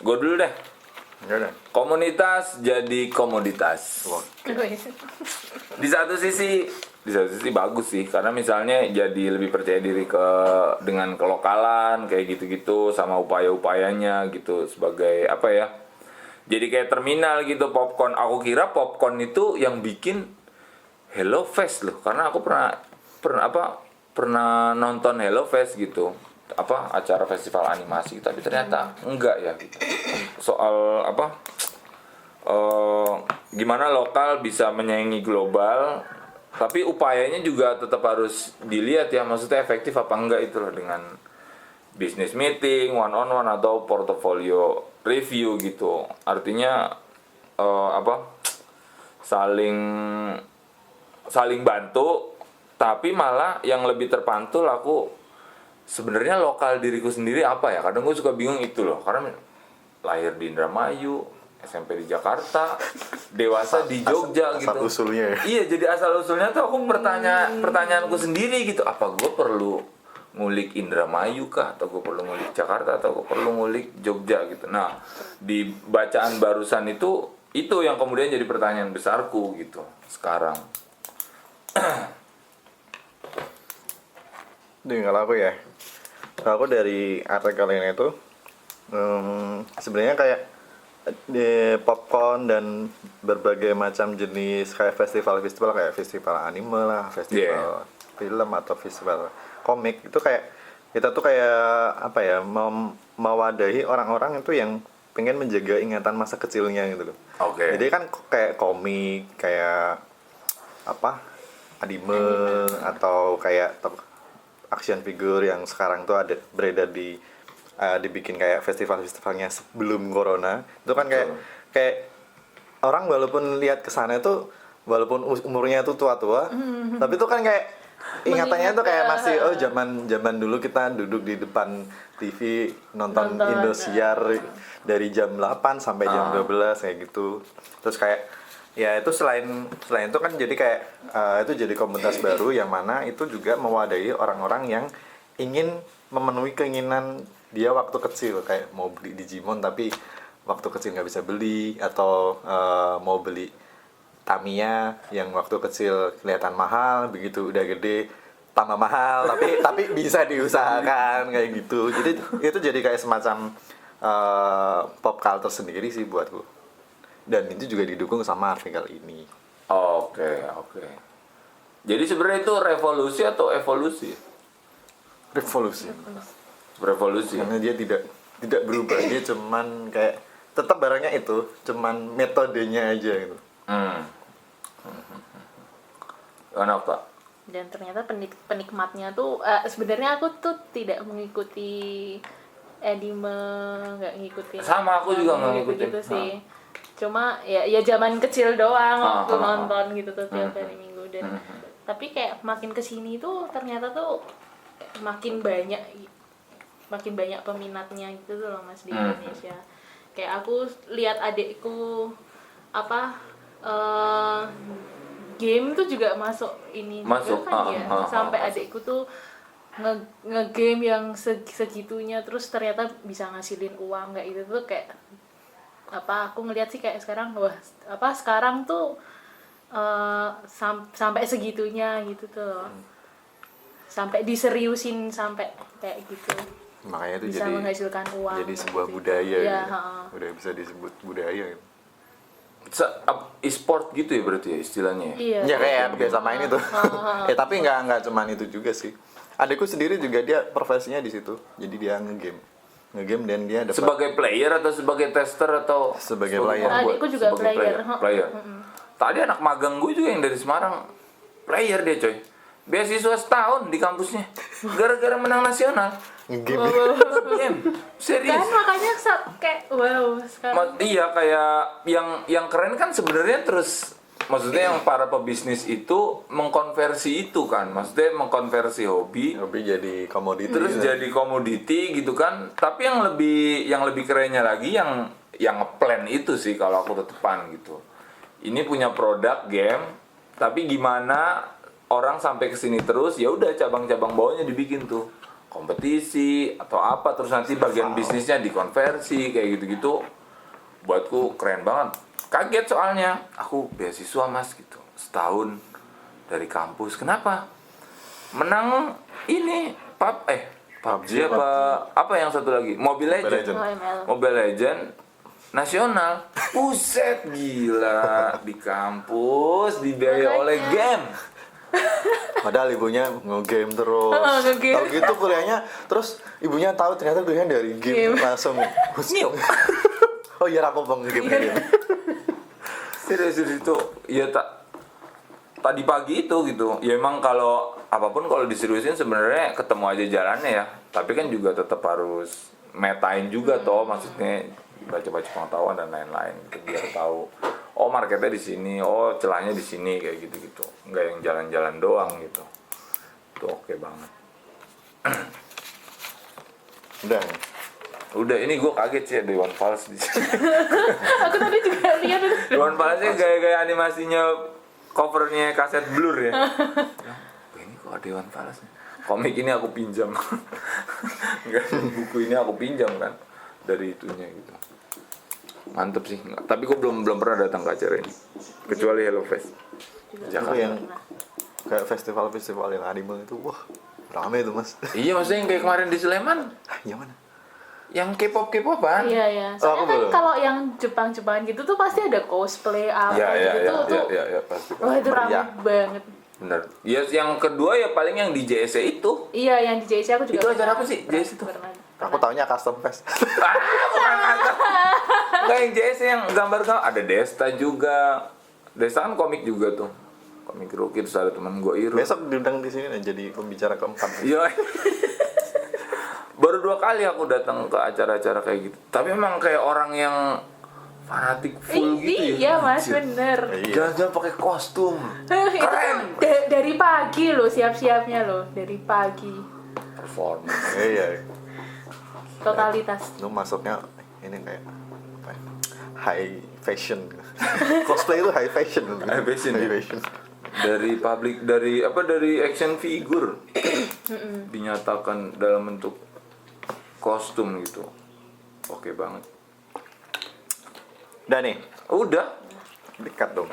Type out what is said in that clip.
Gue dulu deh. Enggak ada. Komunitas jadi komoditas. Di satu sisi bagus sih, karena misalnya jadi lebih percaya diri dengan kelokalan kayak gitu-gitu sama upaya-upayanya gitu sebagai apa ya? Jadi kayak terminal gitu popcorn. Aku kira popcorn itu yang bikin Hello Fest loh, karena aku pernah nonton Hello Fest gitu, acara festival animasi, tapi ternyata enggak ya gitu. Soal gimana lokal bisa menyaingi global, tapi upayanya juga tetap harus dilihat ya, maksudnya efektif apa enggak itu loh, dengan business meeting, one on one atau portfolio review gitu. Artinya saling bantu, tapi malah yang lebih terpantul aku sebenarnya lokal diriku sendiri apa ya. Kadang gue suka bingung itu loh, karena lahir di Indramayu, SMP di Jakarta, dewasa di Jogja gitu. Asal usulnya ya. Iya, jadi asal usulnya tuh aku pertanyaanku sendiri gitu. Apa gue perlu ngulik Indramayu kah, atau gue perlu ngulik Jakarta, atau gue perlu ngulik Jogja gitu. Nah, di bacaan barusan itu yang kemudian jadi pertanyaan besarku gitu sekarang. Kalau aku ya, aku dari artikel ini itu sebenarnya kayak di popcorn dan berbagai macam jenis kayak festival kayak festival anime lah, festival film atau festival komik itu kayak kita tuh kayak apa ya, mewadahi orang-orang itu yang pengen menjaga ingatan masa kecilnya gitu loh. Oke. Jadi kan kayak komik, kayak anime atau kayak action figure yang sekarang tuh ada beredar dibikin kayak festivalnya sebelum corona itu kan kayak orang walaupun lihat kesana itu walaupun umurnya itu tua-tua tapi itu kan kayak ingatannya tuh kayak masih zaman dulu kita duduk di depan TV nonton Indosiar dari jam 8 sampai jam 12 kayak gitu. Terus kayak ya itu selain itu kan jadi kayak itu jadi komunitas baru yang mana itu juga mewadahi orang-orang yang ingin memenuhi keinginan dia waktu kecil, kayak mau beli Digimon tapi waktu kecil nggak bisa beli, atau mau beli Tamiya yang waktu kecil kelihatan mahal, begitu udah gede tambah mahal tapi bisa diusahakan kayak gitu. Jadi itu jadi kayak semacam pop culture sendiri sih buatku. Dan itu juga didukung sama artikel ini. Oke. Jadi sebenarnya itu revolusi atau evolusi? Revolusi. Karena dia tidak berubah, dia cuman kayak tetap barangnya itu, cuman metodenya aja gitu. Kenapa? Dan ternyata penikmatnya tuh sebenarnya aku tuh tidak mengikuti anime, nggak ngikutin. Sama, aku juga nggak ngikutin gitu sih. Cuma ya zaman kecil doang waktu nonton gitu tuh tiap hari minggu. Dan tapi kayak makin kesini tuh ternyata tuh makin banyak peminatnya gitu tuh loh Mas di Indonesia. Kayak aku lihat adikku game tuh juga masuk juga kan ya. Sampai adikku tuh nge-game yang segitunya, terus ternyata bisa ngasilin uang kayak gitu tuh kayak aku ngeliat sih kayak sekarang sekarang tuh sampai segitunya gitu tuh. Sampai diseriusin sampai kayak gitu. Makanya itu bisa menghasilkan uang. Jadi sebuah budaya ya, gitu. Udah bisa disebut budaya gitu. E-sport gitu ya berarti ya istilahnya. Iya. Ya kayak biasa main itu. Tapi nggak cuman itu juga sih. Adikku sendiri juga dia profesinya di situ. Jadi dia ngegame dan dia dapat sebagai player atau sebagai tester atau sebagai player. Adikku juga player. Tadi anak magang gue juga yang dari Semarang player dia coy. Beasiswa setahun di kampusnya gara-gara menang nasional. Game. Serius. Kan makanya kayak sekarang. Iya, kayak yang keren kan sebenarnya, terus maksudnya yang para pebisnis itu mengkonversi itu kan, maksudnya mengkonversi hobi jadi komoditi. Terus jadi komoditi gitu kan. Tapi yang lebih kerennya lagi yang ngeplan itu sih kalau aku tetepan gitu. Ini punya produk game, tapi gimana orang sampai ke sini terus, ya udah cabang-cabang bawahnya dibikin tuh. kompetisi atau apa, terus nanti bagian bisnisnya dikonversi kayak gitu-gitu. Buatku keren banget. Kaget soalnya, aku beasiswa Mas gitu, setahun dari kampus. Kenapa? Menang ini PUBG apa yang satu lagi? Mobile Legend. Mobile Legend nasional. Buset, gila, di kampus dibiayai oleh game. Padahal ibunya nge-game terus. Nge-game. Tahu gitu kuliahnya, terus ibunya tahu ternyata kuliahnya dari game. Langsung. Oh iya, apa bang game. Serius itu ya tadi pagi itu gitu. Ya emang kalau apapun kalau diseriusin sebenarnya ketemu aja jalannya ya. Tapi kan juga tetap harus metain juga toh, maksudnya baca-baca pengetahuan dan lain-lain gitu, biar tahu oh marketnya di sini, oh celahnya di sini kayak gitu-gitu. Enggak yang jalan-jalan doang gitu. Itu oke banget. Udah ini gue kaget sih ada Iwan Fals di sini. Aku tadi juga lihat itu. Iwan Falsnya gaya-gaya animasinya covernya kaset Blur ya. Ini kok ada Iwan Fals? Komik ini aku pinjam. Enggak, buku ini aku pinjam kan dari itunya gitu. Mantep sih. Tapi gue belum pernah datang ke acara ini. Kecuali Hello Fest. Jakarta yang kayak festival-festival yang anime itu, wah rame itu Mas. Iya, maksudnya yang kayak kemarin di Sleman. Yang mana? Yang K-pop-K-popan. Iya. Soalnya kan kalau yang Jepang-Jepangan gitu tuh pasti ada cosplay apa gitu tuh. Iya, pasti. Wah, itu rame banget. Bener. Ya, yang kedua ya paling yang di JSC itu. Iya, yang di JSC aku juga. Itu acara apa sih? JSC itu? Aku taunya custom fest. Bukan custom. Enggak, yang JSC yang gambar-gambar ada Desta juga. Desta kan komik juga tuh. Komik Rookie, terus ada teman gue Iru. Besok diundang di sini jadi pembicara keempat. Iya. Baru 2 kali aku datang ke acara-acara kayak gitu. Tapi emang kayak orang yang fanatik full gitu ya. Iya, Mas, Anjir. bener. Jalan-jalan pakai kostum. Itu Keren. dari pagi loh, siap-siapnya loh, dari pagi. Performance. Iya. Totalitas. Lu masuknya ini kayak apa ya? High fashion. Cosplay itu high fashion. High fashion, ya? Dari action figure dinyatakan dalam bentuk kostum gitu. Oke banget. Udah nih, Udah. dekat dong.